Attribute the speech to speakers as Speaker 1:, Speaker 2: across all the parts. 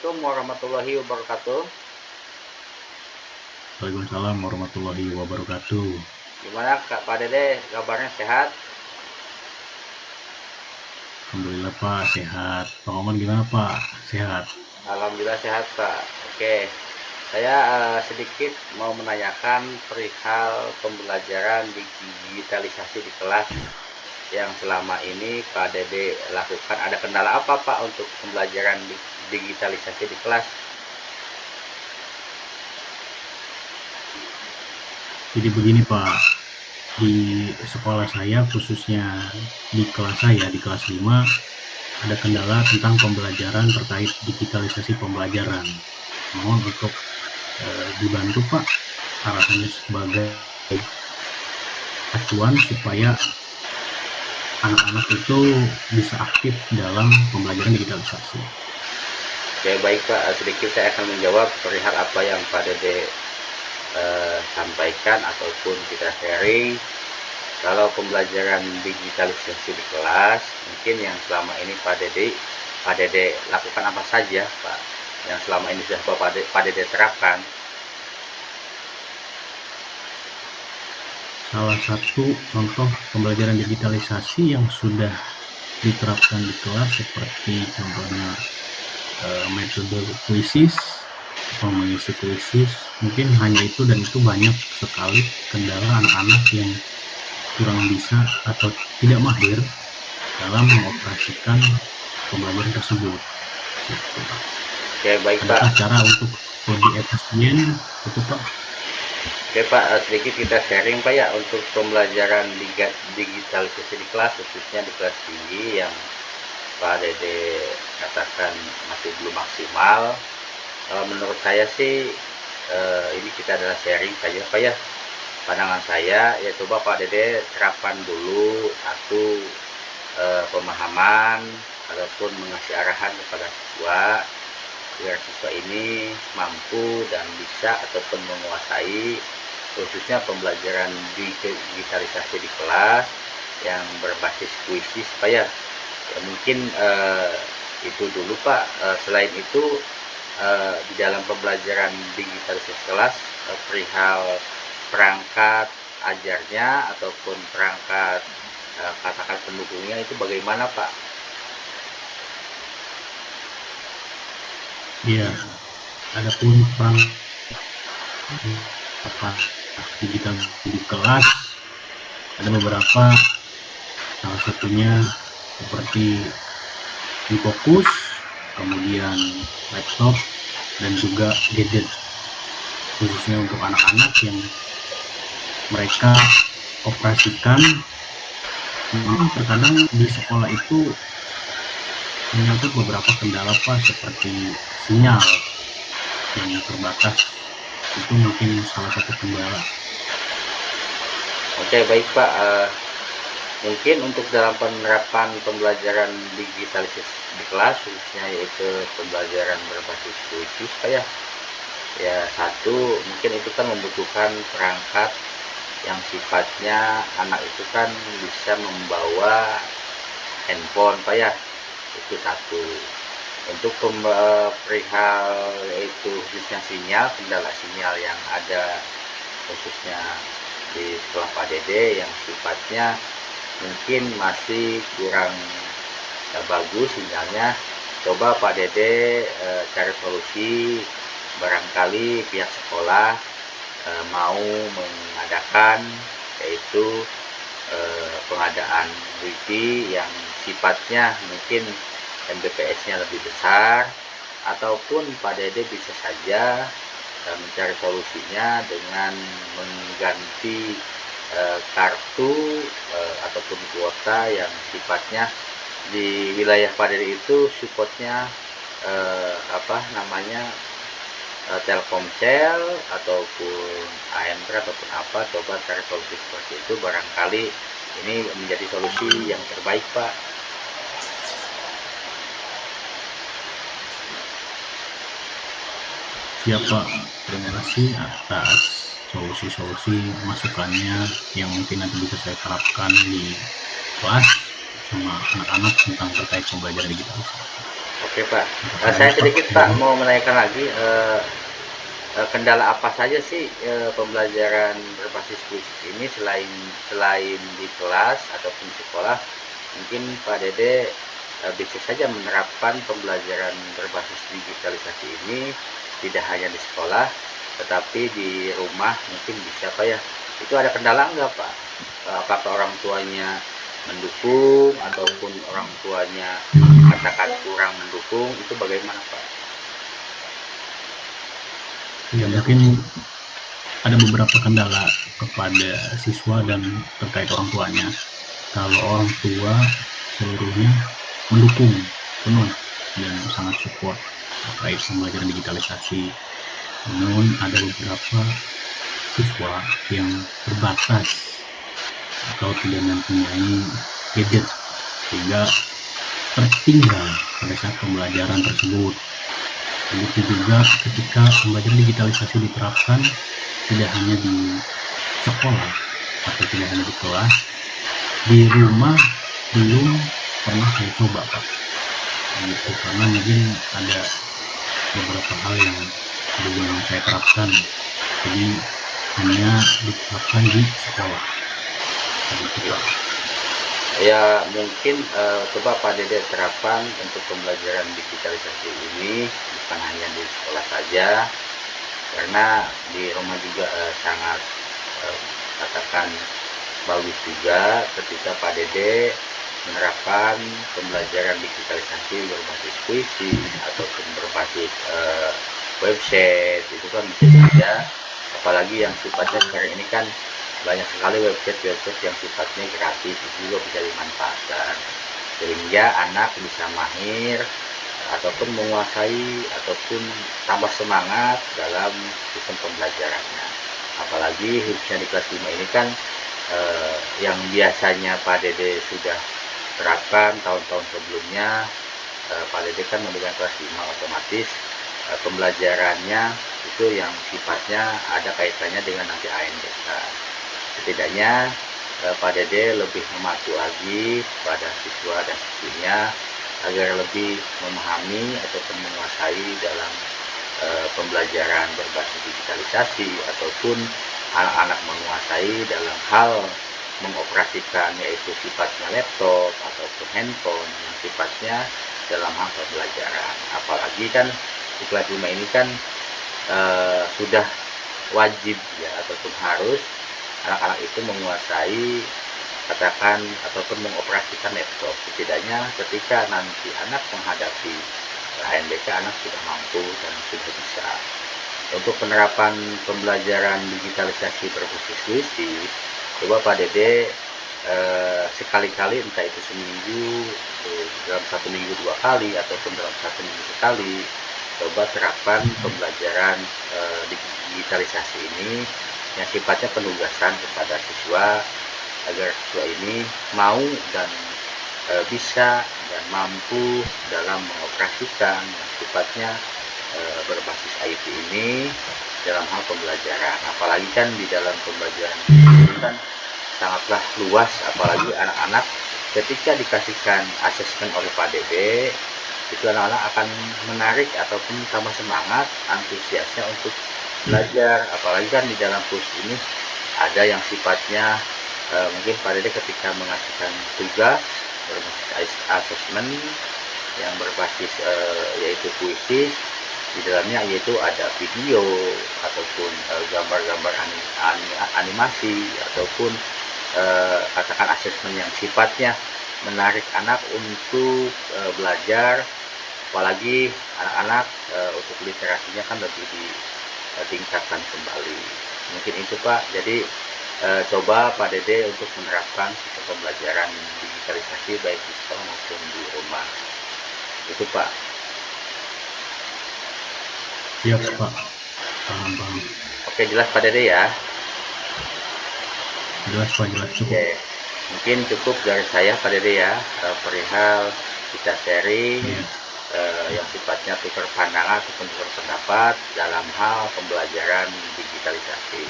Speaker 1: Assalamualaikum warahmatullahi wabarakatuh.
Speaker 2: Waalaikumsalam warahmatullahi wabarakatuh.
Speaker 1: Gimana Pak Dede, kabarnya sehat?
Speaker 2: Alhamdulillah Pak, sehat. Pak Oman gimana Pak? Sehat?
Speaker 1: Alhamdulillah sehat Pak. Oke, saya sedikit mau menanyakan perihal pembelajaran digitalisasi di kelas yang selama ini Pak Dede lakukan. Ada kendala apa Pak untuk pembelajaran digitalisasi di kelas?
Speaker 2: Jadi begini Pak, di sekolah saya khususnya di kelas saya, di kelas 5, ada kendala tentang pembelajaran terkait digitalisasi pembelajaran. Mohon untuk dibantu Pak, arahannya sebagai acuan supaya anak-anak itu bisa aktif dalam pembelajaran digitalisasi.
Speaker 1: Oke baik Pak, sedikit saya akan menjawab perihal apa yang Pak Dede sampaikan ataupun kita sharing. Kalau pembelajaran digitalisasi di kelas, mungkin yang selama ini Pak Dede lakukan apa saja Pak, yang selama ini sudah Pak Dede terapkan?
Speaker 2: Salah satu contoh pembelajaran digitalisasi yang sudah diterapkan di kelas seperti contohnya metode kuisis atau mengisi kuisis, mungkin hanya itu, dan itu banyak sekali kendala anak-anak yang kurang bisa atau tidak mahir dalam mengoperasikan pembelajaran tersebut. Gitu.
Speaker 1: Oke baik Pak.
Speaker 2: Adakah cara untuk lebih efisien itu Pak?
Speaker 1: Oke Pak, sedikit kita sharing Pak ya untuk pembelajaran digitalisasi di kelas, khususnya di kelas tinggi yang Pak Dede katakan masih belum maksimal. Menurut saya sih ini kita adalah sharing saja Pak ya. Pandangan saya ya, coba Pak Dede terapkan dulu satu pemahaman ataupun mengasih arahan kepada siswa agar siswa ini mampu dan bisa ataupun menguasai khususnya pembelajaran digitalisasi di kelas yang berbasis kuisis Pak ya. Ya mungkin itu dulu Pak. Selain itu di dalam pembelajaran digitalisasi kelas perihal perangkat ajarnya ataupun perangkat katakan pendukungnya itu bagaimana Pak?
Speaker 2: Iya, adapun perangkat digital di kelas ada beberapa, salah satunya seperti Infokus, kemudian laptop, dan juga gadget, khususnya untuk anak-anak yang mereka operasikan. Memang terkadang di sekolah itu menyangkut beberapa kendala Pak, seperti sinyal yang terbatas, itu mungkin salah satu kendala.
Speaker 1: Oke baik Pak. Mungkin untuk dalam penerapan pembelajaran digitalisasi di kelas khususnya yaitu pembelajaran berbasis kuisis Pak ya. Ya satu mungkin itu kan membutuhkan perangkat yang sifatnya anak itu kan bisa membawa handphone Pak ya. Itu satu. Untuk perihal yaitu khususnya sinyal, kendala sinyal yang ada khususnya di sekolah Pak Dede yang sifatnya mungkin masih kurang bagus sinyalnya. Coba Pak Dede cari solusi, barangkali pihak sekolah mau mengadakan yaitu pengadaan wifi yang sifatnya mungkin Mbps-nya lebih besar, ataupun Pak Dede bisa saja mencari solusinya dengan mengganti kartu ataupun kuota yang sifatnya di wilayah Pak Dede itu supportnya apa namanya Telkomsel ataupun AMTRA ataupun apa. Coba cari solusi seperti itu, barangkali ini menjadi solusi yang terbaik Pak.
Speaker 2: Siap Pak, terima kasih atas solusi-solusi masukannya yang mungkin nanti bisa saya terapkan di kelas sama anak-anak tentang terkait pembelajaran digitalisasi.
Speaker 1: Oke Oke Pak, saya
Speaker 2: Makasih Pak.
Speaker 1: sedikit Pak mau menanyakan lagi, kendala apa saja sih pembelajaran berbasis puisi ini selain selain di kelas ataupun di sekolah? Mungkin Pak Dede bisa saja menerapkan pembelajaran berbasis digitalisasi ini tidak hanya di sekolah, tetapi di rumah mungkin bisa Pak ya. Itu ada kendala nggak Pak? Apakah orang tuanya mendukung ataupun orang tuanya katakan kurang mendukung, itu bagaimana Pak?
Speaker 2: Ya mungkin ada beberapa kendala kepada siswa dan terkait orang tuanya. Kalau orang tua seluruhnya mendukung penuh dan sangat support terkait pembelajaran digitalisasi, namun ada beberapa siswa yang terbatas atau tidak mempunyai gadget sehingga tertinggal pada saat pembelajaran tersebut. Begitu juga ketika pembelajaran digitalisasi diterapkan tidak hanya di sekolah atau tidak hanya di kelas, di rumah belum pernah saya coba Pak, gitu, karena mungkin ada beberapa hal yang belum saya terapkan, jadi hanya diterapkan di sekolah, begitu Pak.
Speaker 1: Ya mungkin coba Pak Dede terapkan untuk pembelajaran digitalisasi ini bukan hanya di sekolah saja, karena di rumah juga sangat eh, katakan bagus juga ketika Pak Dede menerapkan pembelajaran digitalisasi berbasis puisi ataupun berbasis website, itu kan bisa saja, apalagi yang sifatnya sekarang ini kan banyak sekali website yang sifatnya gratis, itu juga bisa dimanfaatkan sehingga anak bisa mahir ataupun menguasai ataupun tambah semangat dalam sistem pembelajarannya. Apalagi khususnya di kelas 5 ini kan yang biasanya Pak Dede sudah terapkan tahun-tahun sebelumnya. Pak Dede kan memberikan kelas 5 otomatis pembelajarannya itu yang sifatnya ada kaitannya dengan nanti ANDK. Setidaknya Pak Dede lebih mematuhi lagi pada siswa dan siswinya agar lebih memahami ataupun menguasai dalam pembelajaran berbasis digitalisasi ataupun anak-anak menguasai dalam hal mengoperasikan yaitu sifatnya laptop ataupun handphone yang sifatnya dalam hal pembelajaran. Apalagi kan di kelas 5 ini kan sudah wajib ya ataupun harus anak-anak itu menguasai katakan ataupun mengoperasikan laptop. Setidaknya ketika nanti anak menghadapi ANBK, anak sudah mampu dan sudah bisa. Untuk penerapan pembelajaran digitalisasi berbasis puisi, coba Pak Dede sekali-kali, entah itu seminggu, dalam satu minggu 2 kali ataupun dalam satu minggu sekali, coba terapkan pembelajaran digitalisasi ini yang sifatnya penugasan kepada siswa agar siswa ini mau dan bisa dan mampu dalam mengoperasikan yang sifatnya berbasis IT ini dalam hal pembelajaran. Apalagi kan di dalam pembelajaran ini kan sangatlah luas, apalagi anak-anak ketika dikasihkan asesmen oleh Pak Dede, itu anak-anak akan menarik ataupun tambah semangat antusiasnya untuk belajar. Apalagi kan di dalam kurs ini ada yang sifatnya mungkin Pak Dede ketika mengasihkan tugas berbasis asesmen yang berbasis yaitu puisi, di dalamnya yaitu ada video ataupun gambar-gambar animasi ataupun katakan asesmen yang sifatnya menarik anak untuk belajar, apalagi anak-anak untuk literasinya kan lebih ditingkatkan kembali. Mungkin itu Pak, jadi coba Pak Dede untuk menerapkan sistem pembelajaran digitalisasi baik di sekolah maupun di rumah. Itu Pak.
Speaker 2: Siap Pak, paham.
Speaker 1: Oke, jelas Pak Dede ya.
Speaker 2: Jelas Pak, jelas, cukup.
Speaker 1: Oke, mungkin cukup dari saya Pak Dede ya, perihal kita sharing
Speaker 2: Iya.
Speaker 1: yang sifatnya tukar pandangan ataupun tukar pendapat dalam hal pembelajaran digitalisasi.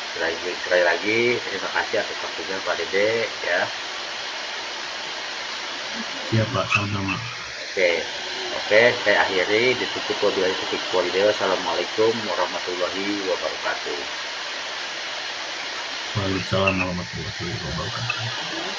Speaker 1: Sekali lagi terima kasih atas waktunya Pak Dede ya.
Speaker 2: Siap Pak, sama-sama.
Speaker 1: Oke, Oke, saya akhiri, ditutup wabillahi taufiq walhidayah. Assalamualaikum warahmatullahi wabarakatuh.
Speaker 2: Waalaikumsalam warahmatullahi wabarakatuh.